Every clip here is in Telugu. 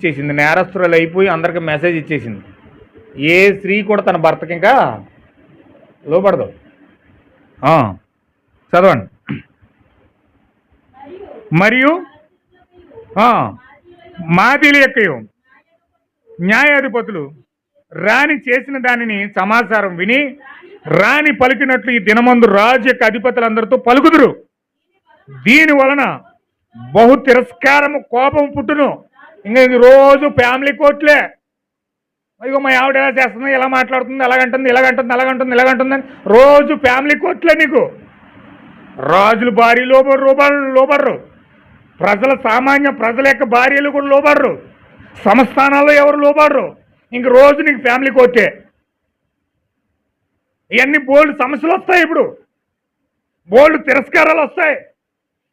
ఇచ్చేసింది, నేరస్తురాలు అయిపోయి అందరికి మెసేజ్ ఇచ్చేసింది. ఏ స్త్రీ కూడా తన భర్తకి ఇంకా లోపడదు. చదవండి. మరియు మాదిలి యొక్కయు న్యాయాధిపతులు రాణి చేసిన దానిని సమాచారం విని రాణి పలికినట్లు ఈ దినమందు రాజు యొక్క అధిపతులందరితో పలుకుదురు. దీని వలన బహు తిరస్కారము, కోపం పుట్టును. ఇంకా ఇది రోజు ఫ్యామిలీ కోర్టులే. అయ్యో మా ఆవిడ ఎలా చేస్తుంది, ఎలా మాట్లాడుతుంది, ఎలాగంటుంది అని రోజు ఫ్యామిలీ కోర్టులే. నీకు రాజులు భార్య లోబడరు, ప్రజల సామాన్య ప్రజల యొక్క భార్యలు కూడా లోబడరు, సంస్థానాల్లో ఎవరు లోబడరు. ఇంక రోజు నీకు ఫ్యామిలీ కోర్టే. ఇవన్నీ బోల్డ్ సమస్యలు వస్తాయి, ఇప్పుడు బోల్డ్ తిరస్కారాలు వస్తాయి.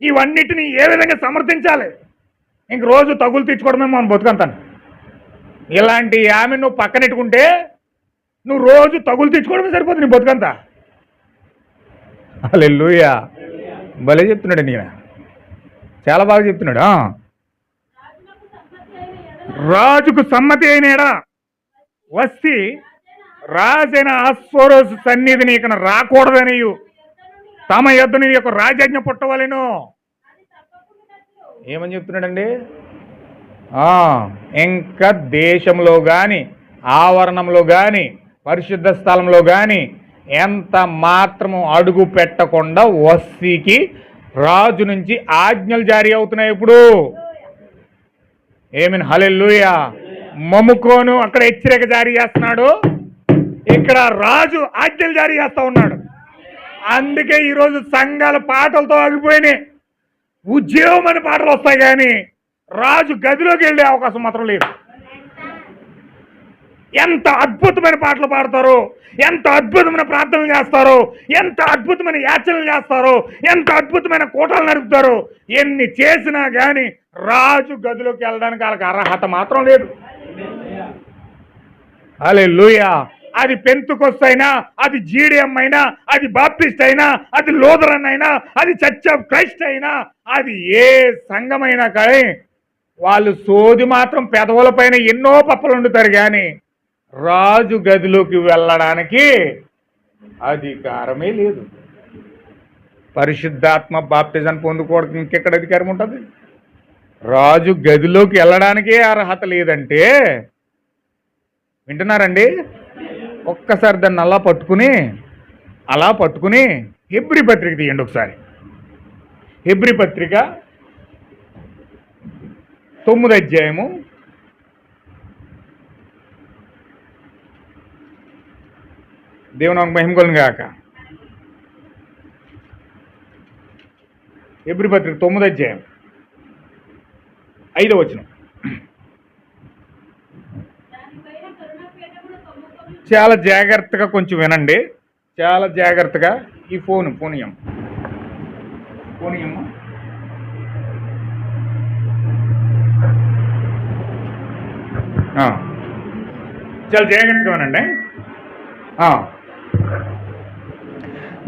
ఇవన్నిటిని ఏ విధంగా సమర్థించాలి? ఇంక రోజు తగులు తెచ్చుకోవడమే మనం బతుకంతాను. ఇలాంటి ఆమె నువ్వు పక్కనెట్టుకుంటే నువ్వు రోజు తగులు తెచ్చుకోవడమే సరిపోతుంది నీ బతుకంతా. హల్లెలూయా. భలే చెప్తున్నాడు, నేను చాలా బాగా చెప్తున్నాడు. రాజుకు సమ్మతి అయినాడా వస్తే రాజైన అశ్వరోజు సన్నిధిని ఇక రాకూడదనియు తమ యొద్ద నీ యొక్క రాజాజ్ఞ పుట్టవలెను. ఏమని చెప్తున్నాడండి? ఇంకా దేశంలో కానీ ఆవరణంలో కానీ పరిశుద్ధ స్థలంలో కానీ ఎంత మాత్రము అడుగు పెట్టకుండా వస్తీకి రాజు నుంచి ఆజ్ఞలు జారీ అవుతున్నాయి ఇప్పుడు. ఏమీన్ హల్లెలూయా. మమ్ముకోను అక్కడ హెచ్చరిక జారీ చేస్తున్నాడు, ఇక్కడ రాజు ఆజ్ఞలు జారీ చేస్తా ఉన్నాడు. అందుకే ఈరోజు సంఘాల పాటలతో ఆగిపోయినాయి. ఉద్యోగమని పాటలు వస్తాయి కానీ రాజు గదిలోకి వెళ్ళే అవకాశం మాత్రం లేదు. ఎంత అద్భుతమైన పాటలు పాడతారో, ఎంత అద్భుతమైన ప్రార్థనలు చేస్తారో, ఎంత అద్భుతమైన యాచనలు చేస్తారో, ఎంత అద్భుతమైన కూటలు నడుపుతారో, ఎన్ని చేసినా కానీ రాజు గదిలోకి వెళ్ళడానికి వాళ్ళకి అర్హత మాత్రం లేదు. హల్లెలూయా. అది పెంతుకొస్తు అయినా, అది జీడిఎం అయినా, అది బాప్టిస్ట్ అయినా, అది లూథరన్ అయినా, అది చర్చ్ ఆఫ్ క్రైస్ట్ అయినా, అది ఏ సంఘమైనా కానీ వాళ్ళు సోది మాత్రం పెదవుల పైన ఎన్నో పప్పలు వండుతారు కానీ రాజు గదిలోకి వెళ్ళడానికి అధికారమే లేదు. పరిశుద్ధాత్మ బాప్టిజం పొందుకోవడానికి ఇంకెక్కడ అధికారం ఉంటుంది? రాజు గదిలోకి వెళ్ళడానికే అర్హత లేదంటే వింటున్నారండి? ఒక్కసారి దాన్ని అలా పట్టుకుని హెబ్రీ పత్రిక తీయండి ఒకసారి. హెబ్రీ పత్రిక 9వ అధ్యాయము 9వ మహిమ కలుగును గాక. హెబ్రీ పత్రిక 9వ అధ్యాయం 5వ వచనం. చాలా జాగ్రత్తగా కొంచెం వినండి, చాలా జాగ్రత్తగా. ఈ పోనీయం చాలా జాగ్రత్తగా వినండి.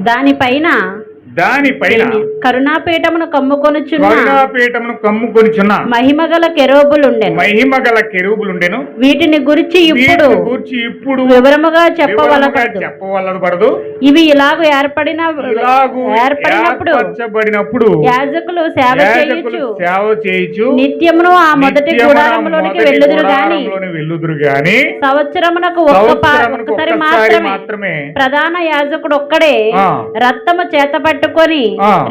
దానిపైన కరుణాపీఠమును కమ్ముకొనుచున్న మహిమగల కెరూబులుండెను. వీటిని గురించి ఇప్పుడు వివరముగా చెప్పవలదు. ఇవి ఇలాగ ఏర్పడినప్పుడు యాజకులు సేవ చేయుచు నిత్యమును ఆ మొదటి గుడారములోనికి వెళ్ళుదురు గాని సంవత్సరమునకు ఒక్కసారి మాత్రమే ప్రధాన యాజకుడు ఒక్కడే రక్తము చేతపట్టుకొని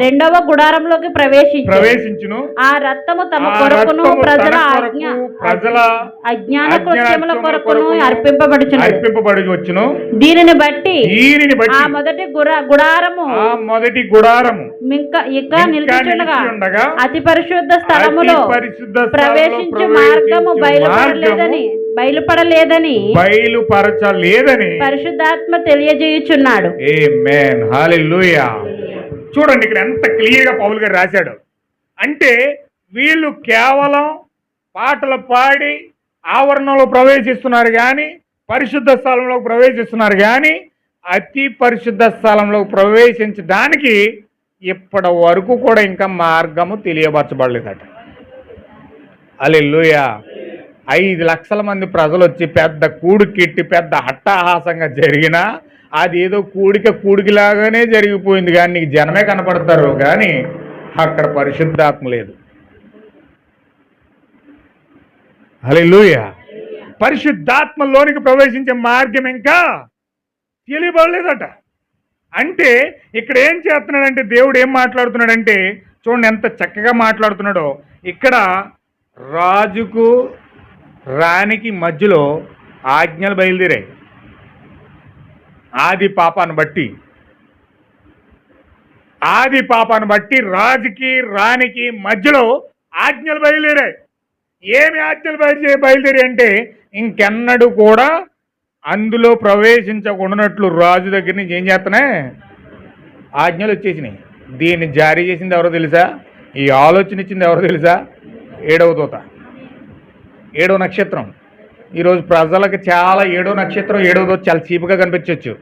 రెండవ గుడారంలోకి ప్రవేశించును. ఆ రక్తము తమ కొరకును ప్రజల అజ్ఞాన కృత్యముల కొరకును అర్పింపబడుచును. దీనిని బట్టి ఆ మొదటి గుడారము ఇంకా నిలిచుండగా అతి పరిశుద్ధ స్థలములో ప్రవేశించు మార్గము బయలుపరచలేదని పరిశుద్ధాత్మ తెలియజేయుచున్నాడు. ఆమేన్. హల్లెలూయా. చూడండి ఇక్కడ ఎంత క్లియర్గా పౌలు గారు రాశాడు అంటే, వీళ్ళు కేవలం పాటలు పాడి ఆవరణంలో ప్రవేశిస్తున్నారు కానీ, పరిశుద్ధ స్థలంలోకి ప్రవేశిస్తున్నారు కానీ, అతి పరిశుద్ధ స్థలంలోకి ప్రవేశించడానికి ఇప్పటి వరకు కూడా ఇంకా మార్గము తెలియపరచబడలేదట. హల్లెలూయా. 5 లక్షల మంది ప్రజలు వచ్చి పెద్ద కూడికెట్టి పెద్ద హట్టాహాసంగా జరిగినా అది ఏదో కూడికిలాగానే జరిగిపోయింది, కానీ నీకు జనమే కనపడతారు, కానీ అక్కడ పరిశుద్ధాత్మ లేదు. హల్లెలూయా. పరిశుద్ధాత్మలోనికి ప్రవేశించే మార్గం ఇంకా తెలియబడలేదట. అంటే ఇక్కడ ఏం చేస్తున్నాడంటే, దేవుడు ఏం మాట్లాడుతున్నాడంటే, చూడండి ఎంత చక్కగా మాట్లాడుతున్నాడో. ఇక్కడ రాజుకు రాణికి మధ్యలో ఆజ్ఞలు బయలుదేరాయి. ఆది పాపాన్ని బట్టి రాజుకి రాణికి మధ్యలో ఆజ్ఞలు బయలుదేరాయి. ఏమి ఆజ్ఞలు బయలుదేరాయి అంటే, ఇంకెన్నడూ కూడా అందులో ప్రవేశించకుండానట్లు రాజు దగ్గర నుంచి ఏం చేస్తున్నాయి, ఆజ్ఞలు వచ్చేసినాయి. దీన్ని జారీ చేసింది ఎవరో తెలుసా? ఈ ఆలోచన ఇచ్చింది ఎవరో తెలుసా? 7వ దూత, 7వ నక్షత్రం. ఈరోజు ప్రజలకు చాలా 7వ నక్షత్రం 7వ దూత చాలా చీపుగా కనిపించవచ్చు.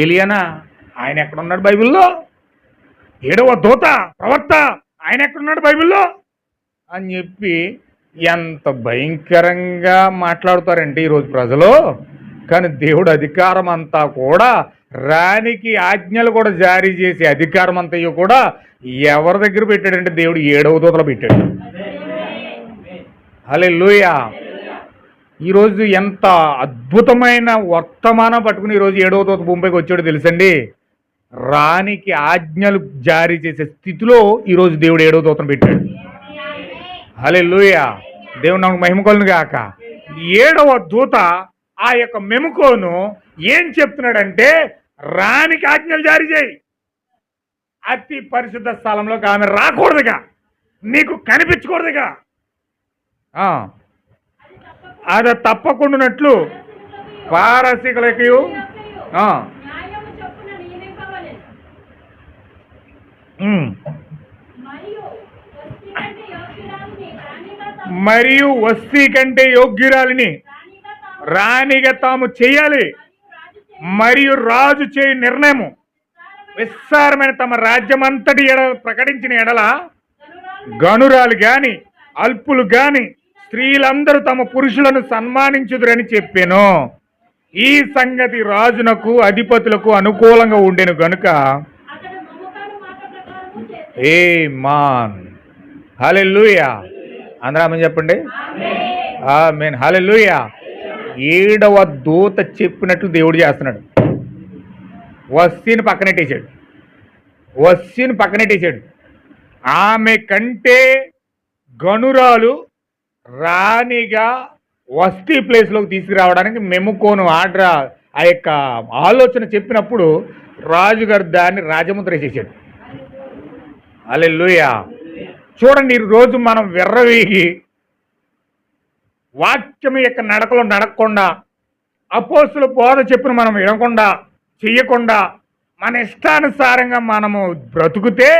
ఏలియానా, ఆయన ఎక్కడున్నాడు బైబిల్లో? 7వ దూత ప్రవక్త, ఆయన ఎక్కడున్నాడు బైబిల్లో అని చెప్పి ఎంత భయంకరంగా మాట్లాడుతారంటే ఈరోజు ప్రజలు. కానీ దేవుడు అధికారం అంతా కూడా, రాణికి ఆజ్ఞలు కూడా జారీ చేసే అధికారం అంతయో కూడా ఎవరి దగ్గర పెట్టాడంటే దేవుడు 7వ దూతలో పెట్టాడు. హల్లెలూయా. ఈరోజు ఎంత అద్భుతమైన వర్తమానం పట్టుకుని ఈరోజు 7వ దూత భూమిపైకి వచ్చాడు తెలుసండి. రాణికి ఆజ్ఞలు జారీ చేసే స్థితిలో ఈరోజు దేవుడు 7వ దూతను పెట్టాడు. హల్లెలూయా. దేవుడు నాకు మహిమ కలుగును గాక. 7వ దూత ఆ యొక్క మెముకోను ఏం చెప్తున్నాడంటే, రాణికి ఆజ్ఞలు జారీ చేయి, అతి పరిశుద్ధ స్థలంలోకి ఆమె రాకూడదుగా, నీకు కనిపించకూడదుగా, అది తప్పకుండానట్లు పారసీకులకి మరియు వస్తీ కంటే యోగ్యురాలిని రాణిగా తాము చేయాలి. మరియు రాజు చేయి నిర్ణయము విస్తారమైన తమ రాజ్యమంతటి ప్రకటించిన ఎడల గనురాలు గాని అల్పులు గాని స్త్రీలందరూ తమ పురుషులను సన్మానించుదురని చెప్పాను. ఈ సంగతి రాజునకు అధిపతులకు అనుకూలంగా ఉండెను గనుక ఆమేన్. హల్లెలూయా. అందరూ చెప్పండి ఆమేన్. హల్లెలూయా. 7వ దూత చెప్పినట్లు దేవుడు చేస్తున్నాడు. వస్తీని పక్కనెట్టేశాడు. ఆమె కంటే గనురాలు రాణిగా వస్తీ ప్లేస్లోకి తీసుకురావడానికి మెముకోను ఆర్డర్, ఆ యొక్క ఆలోచన చెప్పినప్పుడు రాజుగారు దాన్ని రాజముద్ర చేశాడు. హల్లెలూయా. చూడండి, ఈరోజు మనం విర్రవీగి వాక్యం యొక్క నడకలో నడకుండా, అపోస్తుల బోధ చెప్పిన మనం వినకుండా చెయ్యకుండా మన ఇష్టానుసారంగా మనము బ్రతుకుతే,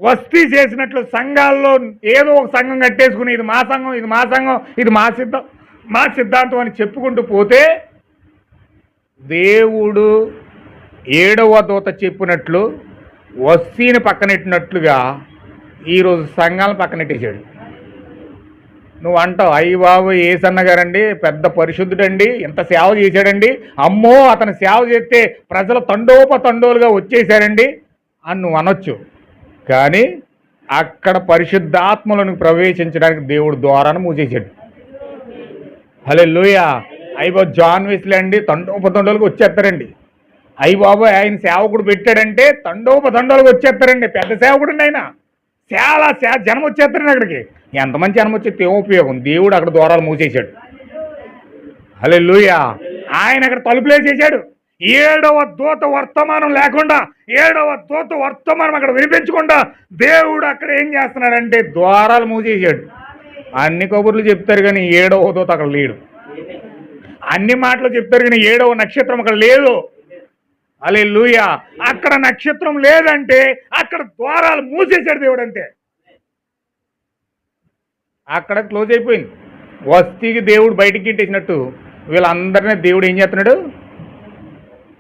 వస్తీ చేసినట్లు సంఘాల్లో ఏదో ఒక సంఘం కట్టేసుకుని ఇది మా సంఘం, ఇది మా సంఘం, ఇది మా సిద్ధాంతం అని చెప్పుకుంటూ పోతే, దేవుడు 7వ దూత చెప్పినట్లు వస్తీని పక్కనెట్టినట్లుగా ఈరోజు సంఘాలను పక్కనెట్టేశాడు. నువ్వు అంటావు, అయ్యి బాబు ఏసన్న గారండి పెద్ద పరిశుద్ధుడండి, ఎంత సేవ చేశాడండి, అమ్మో అతను సేవ చేస్తే ప్రజలు తండోపతండోలుగా వచ్చేసారండి అని నువ్వు అనొచ్చు. కానీ అక్కడ పరిశుద్ధాత్మలను ప్రవేశించడానికి దేవుడు ద్వారాను మూసేశాడు. హల్లెలూయా. అయ్యి బాబు జాన్ వెస్లీ అండి తండోపతండోలుగా వచ్చేస్తారండి, అయ్యి బాబు ఆయన సేవకుడు పెట్టాడంటే తండోపతండోలుగా వచ్చేస్తారండి, పెద్ద సేవకుడు ఆయన, చాలా జనం వచ్చేస్తారండి అక్కడికి. ఎంతమంది జనం వచ్చేస్తే ఏం ఉపయోగం? దేవుడు అక్కడ ద్వారాలు మూసేశాడు. హల్లెలూయా. ఆయన అక్కడ తలుపులేసేసాడు. 7వ దూత వర్తమానం లేకుండా, 7వ దూత వర్తమానం అక్కడ వినిపించకుండా దేవుడు అక్కడ ఏం చేస్తున్నాడంటే ద్వారాలు మూసేసాడు. అన్ని కబుర్లు చెప్తారు కానీ 7వ దూత అక్కడ లేడు. అన్ని మాటలు చెప్తారు కానీ 7వ నక్షత్రం అక్కడ లేదు. హల్లెలూయా. అక్కడ నక్షత్రం లేదంటే అక్కడ ద్వారాలు మూసేశాడు దేవుడు, అంతే. అక్కడ క్లోజ్ అయిపోయింది. వస్తీకి దేవుడు బయటికి గిట్టేసినట్టు వీళ్ళందరినీ దేవుడు ఏం చేస్తున్నాడు?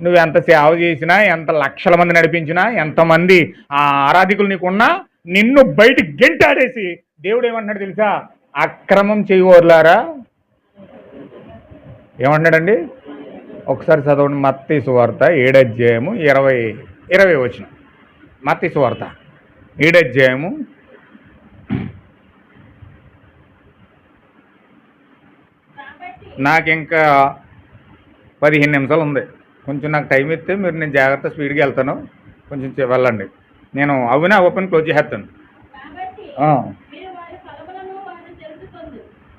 నువ్వు ఎంత సేవ చేసినా, ఎంత లక్షల మంది నడిపించినా, ఎంతమంది ఆరాధికులు నీకున్నా, నిన్ను బయటికి గెంటాడేసి దేవుడు ఏమంటున్నాడు తెలుసా? అక్రమం చేయవర్లారా ఏమన్నాడండి? ఒకసారి చదవండి. మత్తయి సువార్త 7వ అధ్యాయము 20 వచనం. మత్తయి సువార్త 7వ అధ్యాయము 'నాకు ఇంకా 15 నిమిషాలు ఉంది. కొంచెం నాకు టైం ఇస్తే నేను జాగ్రత్త స్పీడ్గా వెళ్తాను. కొంచెం వెళ్ళండి. నేను అవునా ఓపెన్ క్లోజ్ చేస్తాను.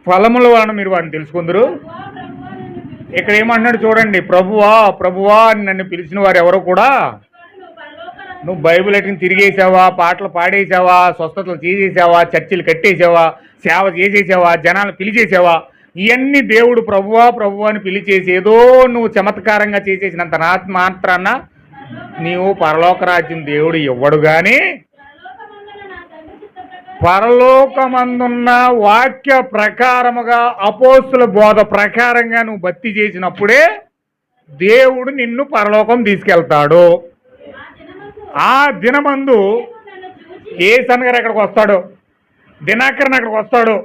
ఫలముల వలన మీరు వారిని తెలుసుకుందరు. ఇక్కడ ఏమంటున్నాడు చూడండి. ప్రభువా ప్రభువా అని నన్ను పిలిచిన వారు ఎవరో కూడా, నువ్వు బైబిల్ ఎట్టిని తిరిగేసావా, పాటలు పాడేసావా, స్వస్థతలు చేసేసావా, చర్చిలు కట్టేసావా, సేవ చేసేసావా, జనాలు పిలిచేసావా, ఇవన్నీ దేవుడు ప్రభువా ప్రభువా అని పిలిచేసి ఏదో నువ్వు చమత్కారంగా చేసేసినంత మాత్రాన నీవు పరలోక రాజ్యం దేవుడు ఇవ్వడు. కానీ పరలోకమందున్న వాక్య ప్రకారముగా అపోస్తుల బోధ ప్రకారంగా నువ్వు భక్తి చేసినప్పుడే దేవుడు నిన్ను పరలోకం తీసుకెళ్తాడు. ఆ దినమందు యేసన్ గారు ఎక్కడికి వస్తాడు, దినాకరన్ అక్కడికి వస్తాడు,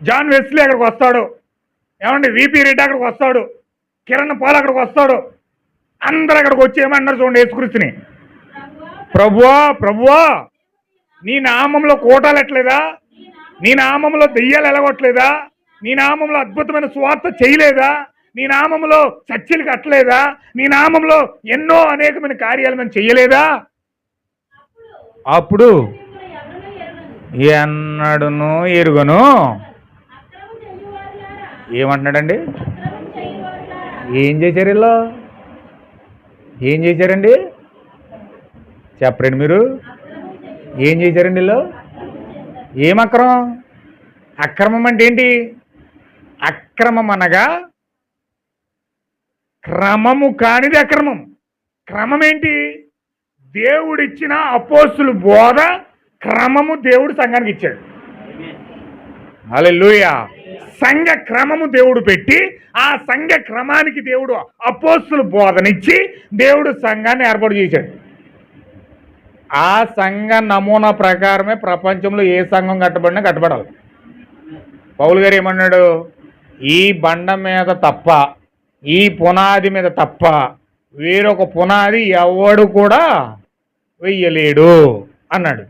జాన్ వెస్లీ అక్కడికి వస్తాడు, ఏమండి విపి రెడ్డి అక్కడికి వస్తాడు, కిరణ్ పాల్ అక్కడికి వస్తాడు. అందరు అక్కడికి వచ్చి ఏమన్నారు చూడండి యేసుక్రీస్తుని, ప్రభువా ప్రభువా నీ నామంలో కోటాలు ఎట్లేదా, నీ నామంలో దెయ్యాలు ఎలగొట్టలేదా, నీ నామంలో అద్భుతమైన స్వార్థ చేయలేదా, నీ నామంలో చర్చలు కట్టలేదా, నీ నామంలో ఎన్నో అనేకమైన కార్యాలు మనం చెయ్యలేదా? అప్పుడు ఎన్నడును ఎరుగను ఏమంటున్నాడండి? ఏం చేశారు వీళ్ళు? ఏం చేశారండి? చెప్పరండి మీరు. ఏం చేశారండి వీళ్ళు? ఏం అక్రమం? అక్రమం అంటే ఏంటి? అక్రమం అనగా క్రమము కానిది అక్రమం. క్రమం ఏంటి? దేవుడిచ్చిన అపోస్తుల బోధ క్రమము దేవుడు సంఘానికి ఇచ్చాడు. హల్లెలూయా. సంఘ క్రమము దేవుడు పెట్టి ఆ సంఘ క్రమానికి దేవుడు అపోస్తుల బోధనిచ్చి దేవుడు సంఘాన్ని ఏర్పాటు చేశాడు. ఆ సంఘ నమూనా ప్రకారమే ప్రపంచంలో ఏ సంఘం కట్టబడినా కట్టబడాలి. పౌలు గారు ఏమన్నాడు? ఈ బండ మీద తప్ప, ఈ పునాది మీద తప్ప వేరొక పునాది ఎవడు కూడా వెయ్యలేడు అన్నాడు.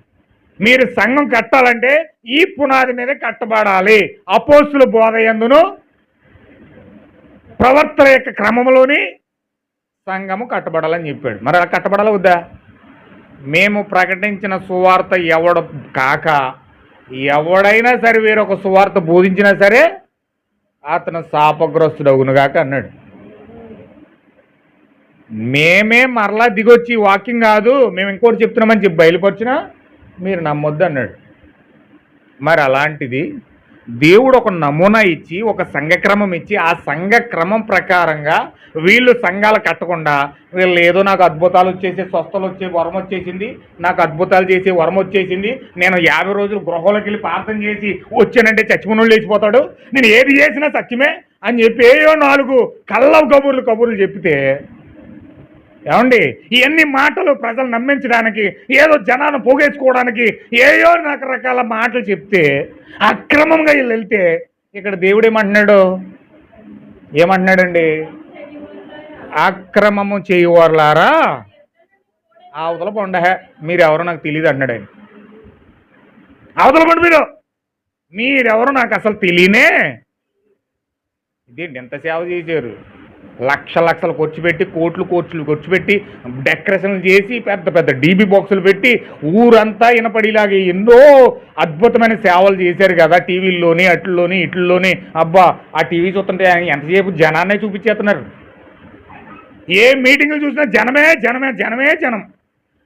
మీరు సంఘం కట్టాలంటే ఈ పునాది మీద కట్టబడాలి. అపోస్తుల బోధ యందును ప్రవర్తన యొక్క క్రమంలోని సంఘము కట్టబడాలని చెప్పాడు. మరి అలా కట్టబడాలా వద్దా? మేము ప్రకటించిన సువార్త ఎవడు కాక ఎవడైనా సరే వేరొక సువార్త బోధించినా సరే అతను శాపగ్రస్తుడు అవునుగాక అన్నాడు. మేమే మరలా దిగొచ్చి వాక్యం కాదు మేము ఇంకోటి చెప్తున్నామని చెప్పి బయలుపరిచినా మీరు నమ్మొద్దు అన్నాడు. మరి అలాంటిది దేవుడు ఒక నమూనా ఇచ్చి ఒక సంఘక్రమం ఇచ్చి ఆ సంఘక్రమం ప్రకారంగా వీళ్ళు సంఘాలు కట్టకుండా వీళ్ళు ఏదో నాకు అద్భుతాలు వచ్చేసి స్వస్థలు వచ్చే వరం వచ్చేసింది, నాకు అద్భుతాలు చేసే వరం వచ్చేసింది, నేను 50 రోజులు గృహంలోకి వెళ్ళి ప్రార్థన చేసి వచ్చానంటే చచ్చిపోయినోళ్ళు లేచిపోతాడు, నేను ఏది చేసినా సత్యమే అని చెప్పి ఏయో 4 కళ్ళ కబుర్లు చెప్తే ఏమండి ఇవన్నీ మాటలు ప్రజలు నమ్మించడానికి ఏదో జనాన్ని పోగేసుకోవడానికి ఏయో రకరకాల మాటలు చెప్తే అక్రమంగా వీళ్ళు వెళ్తే ఇక్కడ దేవుడు ఏమంటున్నాడండి? అక్రమము చేయవర్లారా అవతల పండ మీరెవరో నాకు తెలియదు అన్నాడు ఆయన. అవతల పండు మీరెవరో నాకు అసలు తెలియనే. ఇదేంటి ఎంత సేవ చేశారు? లక్షలు ఖర్చు పెట్టి కోట్లు ఖర్చు పెట్టి డెకరేషన్లు చేసి పెద్ద పెద్ద డీబీ బాక్సులు పెట్టి ఊరంతా వినపడిలాగే ఎన్నో అద్భుతమైన సేవలు చేశారు కదా టీవీల్లోని ఇట్లలోని. అబ్బా ఆ టీవీ చూస్తుంటే ఎంతసేపు జనాన్నే చూపించేస్తున్నారు. ఏ మీటింగులు చూసినా జనం.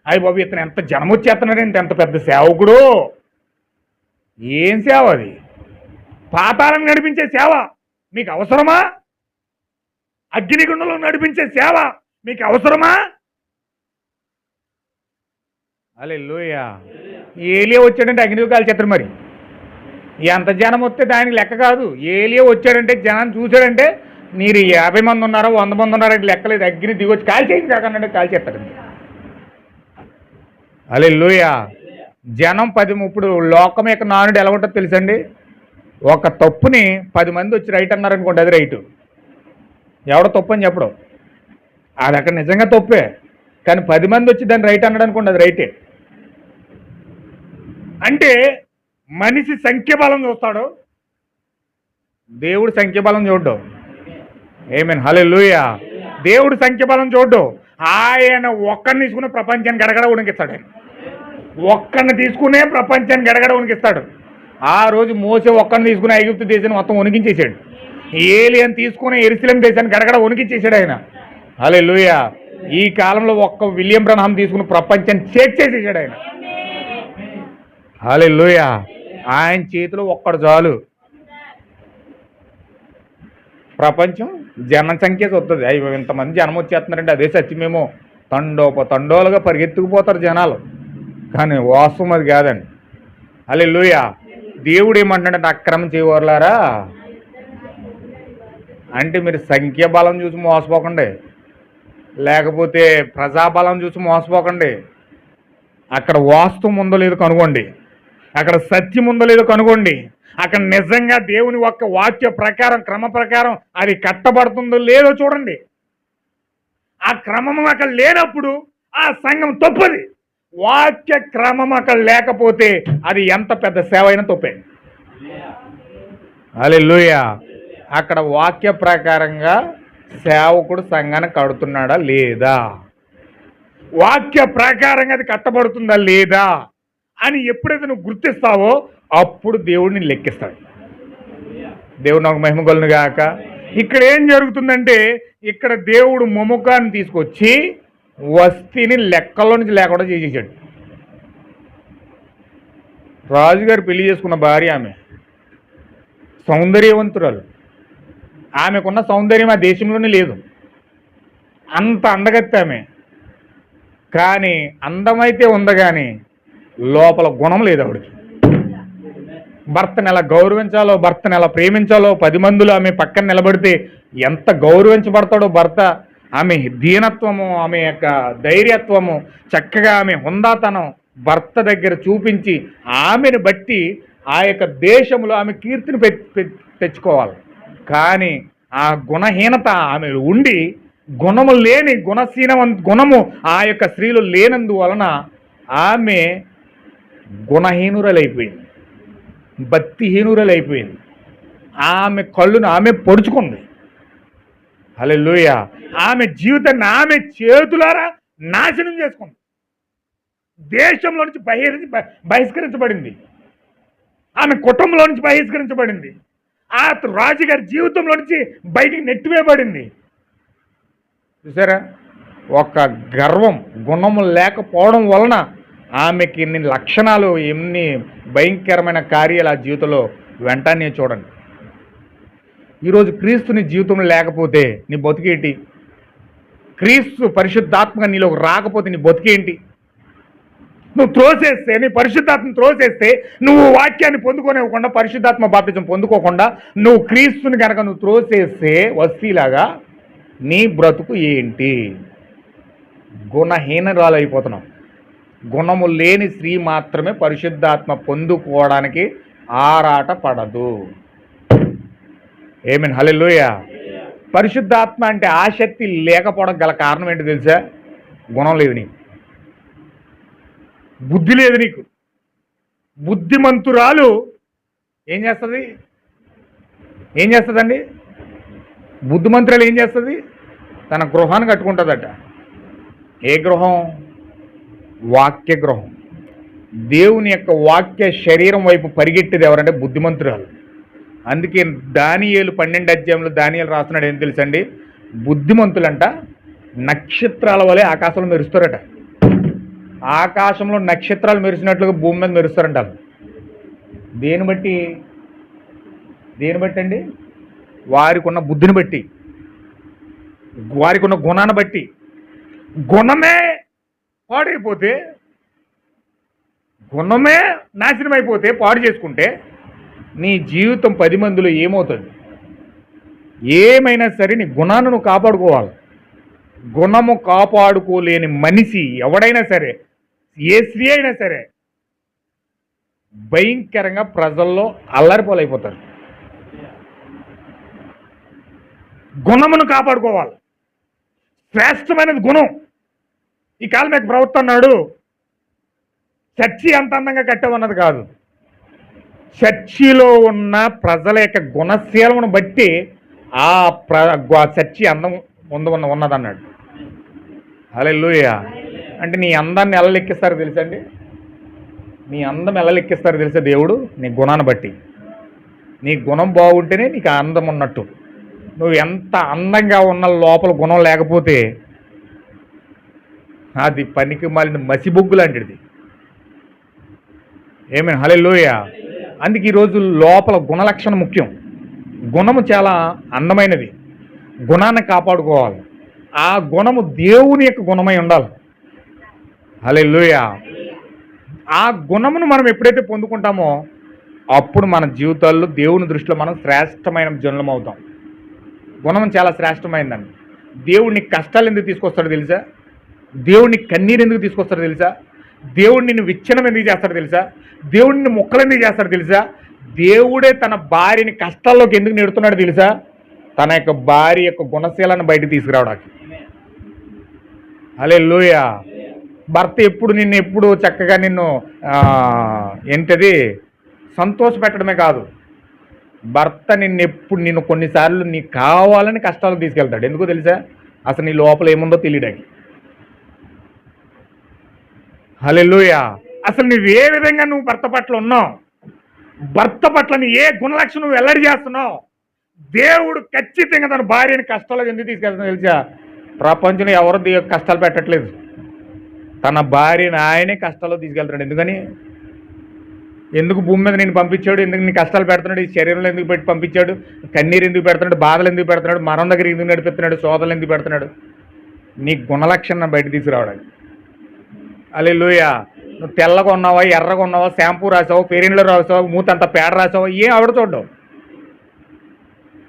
అయ్య బాబు ఇతను ఎంత జనం వచ్చేస్తున్నారు, ఎంత పెద్ద సేవకుడు. ఏం సేవ అది? పాతాళం నడిపించే సేవ మీకు అవసరమా? అగ్నిగుండంలో నడిపించే సేవ మీకు అవసరమా? హల్లెలూయా. ఏలియా వచ్చాడంటే అగ్నిలో కాల్చేస్తారు. మరి ఎంత జనం వస్తే దానికి లెక్క కాదు. ఏలియా వచ్చాడంటే జనాన్ని చూశాడంటే మీరు 50 మంది ఉన్నారో 100 మంది ఉన్నారో లెక్కలేదు. అగ్ని దిగొచ్చి కాల్చేయండి కాకుండా కాల్చేస్తారండి. హల్లెలూయా. జనం 10 ఇప్పుడు లోకం యొక్క నానుడు ఎలా ఉంటుందో తెలుసండి? ఒక తప్పుని 10 మంది వచ్చి రైట్ అన్నారనుకోండి, అది రైటు. ఎవడో తప్పు అని చెప్పడం, అది అక్కడ నిజంగా తప్పే. కానీ 10 మంది వచ్చి దాన్ని రైట్ అన్నాడు అనుకోండి, అది రైటే. అంటే మనిషి సంఖ్యాబలం చూస్తాడు, దేవుడు సంఖ్యాబలం చూడ్డు. ఆమేన్, హల్లెలూయా. దేవుడు సంఖ్యాబలం చూడ్డు. ఆయన ఒక్కరిని తీసుకుని ప్రపంచాన్ని గడగడ ఉనికిస్తాడు. ఆయన ఒక్కరిని తీసుకునే ప్రపంచాన్ని గడగడ ఉనికిస్తాడు. ఆ రోజు మోసే ఒక్కరిని తీసుకుని ఐగుప్తు దేశాన్ని మొత్తం ఉనికించేసాడు. ఏలియన్ తీసుకుని యెరూషలేము దేశాన్ని గడగడ ఉనికించేసాడు ఆయన. హల్లెలూయా. ఈ కాలంలో ఒక్క విలియం బ్రహ్మ్ తీసుకుని ప్రపంచాన్ని చేసేసాడు ఆయన. హల్లెలూయా. ఆయన చేతిలో ఒక్కడు చాలు, ప్రపంచం జనసంఖ్య వస్తుంది. అయ్యో ఇంతమంది జనం వచ్చేస్తున్నారంటే అదే సత్యమేమో, తండోలుగా పరిగెత్తుకుపోతారు జనాలు. కానీ వాస్తవం అది కాదండి. హల్లెలూయా. దేవుడు ఏమంటున్నాడంటే, అక్రమం చేయవర్లారా అంటే మీరు సంఖ్యాబలం చూసి మోసపోకండి, లేకపోతే ప్రజాబలం చూసి మోసపోకండి. అక్కడ వాస్తవం ఉందో లేదో కనుగోండి, అక్కడ సత్యం ఉందో లేదో కనుగోండి, అక్కడ నిజంగా దేవుని ఒక్క వాక్య ప్రకారం క్రమ ప్రకారం అది కట్టబడుతుందో లేదో చూడండి. ఆ క్రమం అక్కడ లేనప్పుడు ఆ సంఘం తప్పది. వాక్య క్రమం అక్కడ లేకపోతే అది ఎంత పెద్ద సేవ అయినా తప్పే. హల్లెలూయా. అక్కడ వాక్య ప్రకారంగా సేవకుడు సంఘాన్ని కడుతున్నాడా లేదా, వాక్య ప్రకారంగా అది కట్టబడుతుందా లేదా అని ఎప్పుడైతే నువ్వు గుర్తిస్తావో అప్పుడు దేవుడిని లెక్కిస్తాడు. దేవుడు నాకు మహిమ కలుగును గాక. ఇక్కడ ఏం జరుగుతుందంటే, ఇక్కడ దేవుడు మొముకాన్ని తీసుకొచ్చి వస్తీని లెక్కల్లో నుంచి లేకుండా చేసేసాడు. రాజుగారు పెళ్లి చేసుకున్న భార్య ఆమె సౌందర్యవంతురాలు. ఆమెకున్న సౌందర్యం ఆ దేశంలోనే లేదు, అంత అందగత్తి ఆమె. కానీ అందమైతే ఉంది, కానీ లోపల గుణం లేదు ఆవిడకి. భర్తను ఎలా గౌరవించాలో, భర్తను ఎలా ప్రేమించాలో, 10 మందిలో ఆమె పక్కన నిలబడితే ఎంత గౌరవించబడతాడో భర్త. ఆమె దీనత్వము, ఆమె యొక్క ధైర్యత్వము, చక్కగా ఆమె హుందాతనం భర్త దగ్గర చూపించి ఆమెను బట్టి ఆ యొక్క దేశంలో ఆమె కీర్తిని తెచ్చుకోవాలి. కానీ ఆ గుణహీనత ఆమె ఉండి, గుణము లేని గుణము ఆ యొక్క స్త్రీలు లేనందువలన ఆమె గుణహీనురాలైపోయింది, భక్తిహీనురాలైపోయింది. ఆమె కళ్ళును ఆమె పొడుచుకుంది. హల్లెలూయా. ఆమె జీవితాన్ని ఆమె చేతులారా నాశనం చేసుకుంది. దేశంలో నుంచి బహిష్కరించబడింది, ఆమె కుటుంబంలో నుంచి బహిష్కరించబడింది, ఆ రాజుగారి జీవితంలో నుంచి బయటికి నెట్టివేయబడింది. చూసారా, ఒక గర్వం, గుణము లేకపోవడం వలన ఆమెకి ఎన్ని లక్షణాలు, ఎన్ని భయంకరమైన కార్యాలు ఆ జీవితంలో వెంటనే చూడండి. ఈరోజు క్రీస్తు నీ జీవితంలో లేకపోతే నీ బతుకేంటి? క్రీస్తు పరిశుద్ధాత్మగా నీలో రాకపోతే నీ బతుకేంటి? నువ్వు త్రోసేస్తే, నీ పరిశుద్ధాత్మను త్రోసేస్తే, నువ్వు వాక్యాన్ని పొందుకోనివ్వకుండా, పరిశుద్ధాత్మ బాప్తిజం పొందుకోకుండా నువ్వు క్రీస్తుని కనుక నువ్వు త్రోసేస్తే వస్తీలాగా నీ బ్రతుకు ఏంటి? గుణహీనరాలు అయిపోతున్నావు. గుణము లేని స్త్రీ మాత్రమే పరిశుద్ధాత్మ పొందుకోవడానికి ఆరాట పడదు. ఆమేన్, హల్లెలూయా. పరిశుద్ధాత్మ అంటే ఆసక్తి లేకపోవడం గల కారణం ఏంటి తెలుసా? గుణం లేదు నీకు, బుద్ధి లేదు నీకు. బుద్ధిమంతురాలు ఏం చేస్తుందండి? బుద్ధిమంతురాలు ఏం చేస్తుంది? తన గృహాన్ని కట్టుకుంటుందట. ఏ గృహం? వాక్య గృహం. దేవుని యొక్క వాక్య శరీరం వైపు పరిగెట్టేది ఎవరంటే బుద్ధిమంతురాలు. అందుకే దానియేలు 12 అధ్యాయంలో దానియేలు రాస్తున్నాడు ఏం తెలుసండి? బుద్ధిమంతులంట నక్షత్రాల వలె ఆకాశంలో మెరుస్తారట. ఆకాశంలో నక్షత్రాలు మెరిసినట్లుగా భూమి మీద మెరుస్తారంట. దేని బట్టి అండి? వారికి ఉన్న బుద్ధిని బట్టి, వారికి ఉన్న గుణాన్ని బట్టి. గుణమే పాడైపోతే, గుణమే నాశనం అయిపోతే, పాడు చేసుకుంటే నీ జీవితం 10 మందిలో ఏమవుతుంది? ఏమైనా సరే నీ గుణాన్ని నువ్వు కాపాడుకోవాలి. గుణము కాపాడుకోలేని మనిషి ఎవడైనా సరే, ఏ స్త్రీ అయినా సరే భయంకరంగా ప్రజల్లో అల్లరిపోలైపోతారు. గుణమును కాపాడుకోవాలి. శ్రేష్టమైనది గుణం. ఈ కాలం మీకు ప్రవక్త అన్నాడు, చర్చి అంత అందంగా కట్టామన్నది కాదు, చర్చిలో ఉన్న ప్రజల యొక్క గుణశీలమును బట్టి ఆ చర్చి అందం ఉన్నదన్నాడు. హల్లెలూయా. అంటే నీ అందాన్ని ఎలా లెక్కిస్తారో తెలుసండి? నీ అందం ఎలా లెక్కిస్తారో తెలుసా? దేవుడు నీ గుణాన్ని బట్టి. నీ గుణం బాగుంటేనే నీకు ఆ అందం ఉన్నట్టు. నువ్వు ఎంత అందంగా ఉన్న లోపల గుణం లేకపోతే అది పనికి మాలిన మసిబొగ్గు లాంటిది. ఏమైనా? హల్లెలూయా. అందుకే ఈరోజు లోపల గుణలక్షణం ముఖ్యం. గుణము చాలా అందమైనది. గుణాన్ని కాపాడుకోవాలి. ఆ గుణము దేవుని యొక్క గుణమై ఉండాలి. హల్లెలూయా. ఆ గుణమును మనం ఎప్పుడైతే పొందుకుంటామో అప్పుడు మన జీవితాల్లో దేవుని దృష్టిలో మనం శ్రేష్టమైన జనులం అవుతాం. గుణం చాలా శ్రేష్టమైందండి. దేవుడిని కష్టాలు ఎందుకు తీసుకొస్తాడో తెలుసా? దేవుడిని కన్నీరు ఎందుకు తీసుకొస్తాడో తెలుసా? దేవుడు నిన్ను విచ్ఛిన్నం ఎందుకు చేస్తాడో తెలుసా? దేవుడిని ముక్కలు ఎందుకు చేస్తాడో తెలుసా? దేవుడే తన భార్యని కష్టాల్లోకి ఎందుకు నెడుతున్నాడో తెలుసా? తన యొక్క భార్య యొక్క గుణశీలాన్ని బయటకు తీసుకురావడానికి. హల్లెలూయా. భర్త ఎప్పుడు చక్కగా నిన్ను ఏంటది సంతోష పెట్టడమే కాదు, భర్త నిన్ను కొన్నిసార్లు నీకు కావాలని కష్టాలు తీసుకెళ్తాడు. ఎందుకో తెలుసా? అసలు నీ లోపల ఏముందో తెలియడానికి. హల్లెలూయా. అసలు నువ్వు ఏ విధంగా నువ్వు భర్త పట్ల ఉన్నావు, భర్త పట్ల నీ ఏ గుణలక్షణం నువ్వు వెల్లడి చేస్తున్నావు, దేవుడు ఖచ్చితంగా తన భార్యని కష్టాలకు ఎందుకు తీసుకెళ్తున్నా తెలుసా? ప్రపంచంలో ఎవరు కష్టాలు పెట్టట్లేదు. తన భార్యని ఆయనే కష్టాల్లో తీసుకెళ్తున్నాడు. ఎందుకు భూమి మీద నేను పంపించాడు? ఎందుకు నీ కష్టాలు పెడుతున్నాడు? ఈ శరీరంలో ఎందుకు పెట్టి పంపించాడు? కన్నీరు ఎందుకు పెడుతున్నాడు? బాధలు ఎందుకు పెడుతున్నాడు? మరణం దగ్గర ఎందుకు నడిపిస్తున్నాడు? శోధనలు ఎందుకు పెడుతున్నాడు? నీ గుణలక్షణం బయట తీసుకురావడానికి. హల్లెలూయా. నువ్వు తెల్లగా ఉన్నావా, ఎర్రగా ఉన్నావా, షాంపూ రాసావు, పేరెంట్లో రాసావు, మూతంతా పేడ రాసావా, ఏం ఆవిడ చూడవు.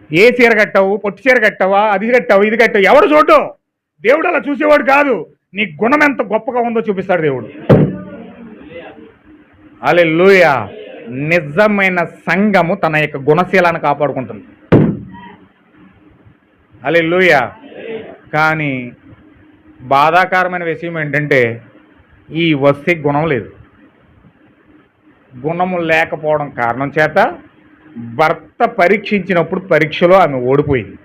ఏ చీర కట్టావు, పొట్టి చీర కట్టావా, అది కట్టావు, ఇది కట్టావు, ఎవరు చూడవు. దేవుడు అలా చూసేవాడు కాదు. నీ గుణం ఎంత గొప్పగా ఉందో చూపిస్తాడు దేవుడు. హల్లెలూయా. నిజమైన సంఘము తన యొక్క గుణశీలాన్ని కాపాడుకుంటుంది. హల్లెలూయా. కానీ బాధాకరమైన విషయం ఏంటంటే ఈ వస్తే గుణం లేదు. గుణము లేకపోవడం కారణం చేత భర్త పరీక్షించినప్పుడు పరీక్షలో ఆమె ఓడిపోయింది.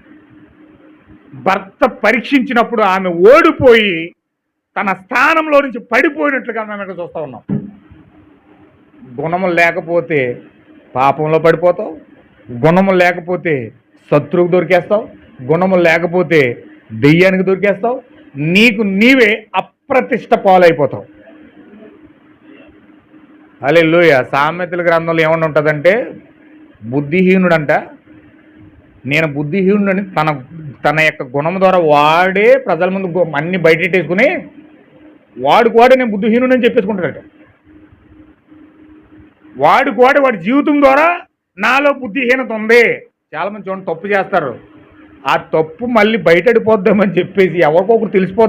భర్త పరీక్షించినప్పుడు ఆమె ఓడిపోయి తన స్థానంలో నుంచి పడిపోయినట్లుగా మేము ఇక్కడ చూస్తూ ఉన్నాం. గుణము లేకపోతే పాపంలో పడిపోతావు, గుణము లేకపోతే శత్రువుకు దొరికేస్తావు, గుణము లేకపోతే దెయ్యానికి దొరికేస్తావు, నీకు నీవే అప్రతిష్ట పాలైపోతావు. హల్లెలూయా. సామెతల గ్రంథంలో ఏమన్నా ఉంటుందంటే బుద్ధిహీనుడంట, నేను బుద్ధిహీనుడని తన యొక్క గుణం ద్వారా వాడే ప్రజల ముందు అన్ని బయటెట్టేసుకుని వాడు నేను బుద్ధిహీనుడని చెప్పేసుకుంటాడట. వాడి జీవితం ద్వారా నాలో బుద్ధిహీనత ఉంది. చాలామంది చూడండి తప్పు చేస్తారు, ఆ తప్పు మళ్ళీ బయటడిపోద్దామని చెప్పేసి ఎవరికొకరు తెలిసిపోద్ది.